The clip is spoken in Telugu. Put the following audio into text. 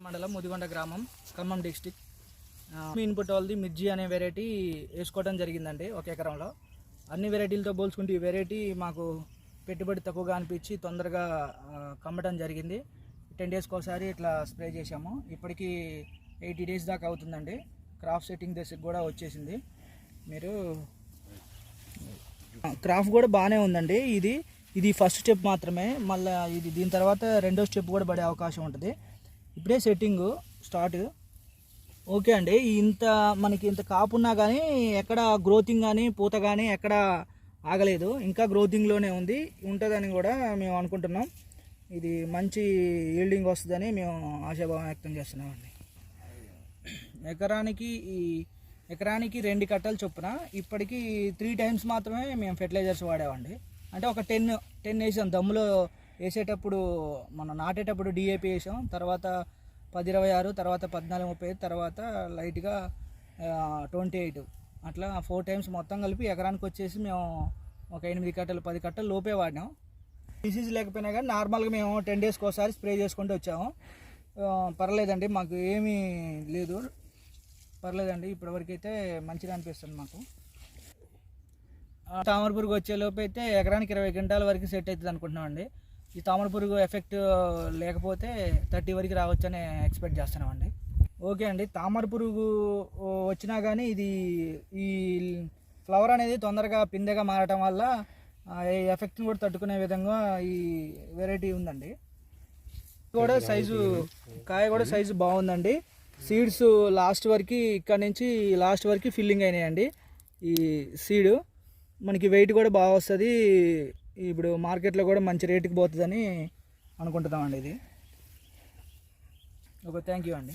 మండలం ముదిగొండ గ్రామం ఖమ్మం డిస్టిక్. ఇన్పుట్ వాళ్ళది మిర్చి అనే వెరైటీ వేసుకోవడం జరిగిందండి. 1 ఎకరంలో అన్ని వెరైటీలతో పోల్చుకుంటే ఈ వెరైటీ మాకు పెట్టుబడి తక్కువగా అనిపించి తొందరగా కమ్మటం జరిగింది. 10 డేస్కి ఒకసారి ఇట్లా స్ప్రే చేసాము. ఇప్పటికీ 80 డేస్ దాకా అవుతుందండి. క్రాప్ సెట్టింగ్ దశకు కూడా వచ్చేసింది. మీరు క్రాప్ కూడా బాగానే ఉందండి. ఇది ఫస్ట్ స్టెప్ మాత్రమే. మళ్ళీ దీని తర్వాత రెండో స్టెప్ కూడా పడే అవకాశం ఉంటుంది. ఇప్పుడే సెట్టింగ్ స్టార్ట్. ఓకే అండి. మనకి ఇంత కాపు ఉన్నా కానీ ఎక్కడ గ్రోతింగ్ కానీ పూత కానీ ఎక్కడ ఆగలేదు. ఇంకా గ్రోతింగ్లోనే ఉంటుందని కూడా మేము అనుకుంటున్నాం. ఇది మంచి ఈల్డింగ్ వస్తుందని మేము ఆశాభావం వ్యక్తం చేస్తున్నామండి. ఎకరానికి 2 కట్టలు చొప్పున ఇప్పటికీ 3 టైమ్స్ మాత్రమే మేము ఫెర్టిలైజర్స్ వాడామండి. అంటే ఒక 10 వేసాం. దమ్ములో వేసేటప్పుడు మనం నాటేటప్పుడు డిఏపి వేసాం. తర్వాత 10-26, తర్వాత 14-35, తర్వాత లైట్గా 28, అట్లా 4 టైమ్స్ మొత్తం కలిపి ఎకరానికి వచ్చేసి మేము ఒక 8 కట్టలు 10 కట్టలు లోపే వాడినాం. డిసీజ్ లేకపోయినా కానీ నార్మల్గా మేము 10 డేస్కి ఒకసారి స్ప్రే చేసుకుంటూ వచ్చాము. పర్లేదండి, మాకు ఏమీ లేదు. పర్లేదండి, ఇప్పటివరకు అయితే మంచిగా అనిపిస్తుంది మాకు. తామర పురుగు వచ్చే లోపు అయితే ఎకరానికి 20 క్వింటాల వరకు సెట్ అవుతుంది అనుకుంటున్నాం అండి. ఈ తామర పురుగు ఎఫెక్ట్ లేకపోతే 30 వరకు రావచ్చని ఎక్స్పెక్ట్ చేస్తున్నామండి. ఓకే అండి. తామర పురుగు వచ్చినా కానీ ఈ ఫ్లవర్ అనేది తొందరగా పిందెగా మారటం వల్ల ఈ ఎఫెక్ట్ని కూడా తట్టుకునే విధంగా ఈ వెరైటీ ఉందండి. కాయ కూడా సైజు బాగుందండి. సీడ్స్ లాస్ట్ వరకు ఇక్కడ నుంచి లాస్ట్ వరకు ఫిల్లింగ్ అయినాయండి. ఈ సీడ్ మనకి వెయిట్ కూడా బాగా వస్తుంది. ఇప్పుడు మార్కెట్లో కూడా మంచి రేటుకి పోతుందని అనుకుంటున్నామండి. ఇది ఓకే, థ్యాంక్ యూ అండి.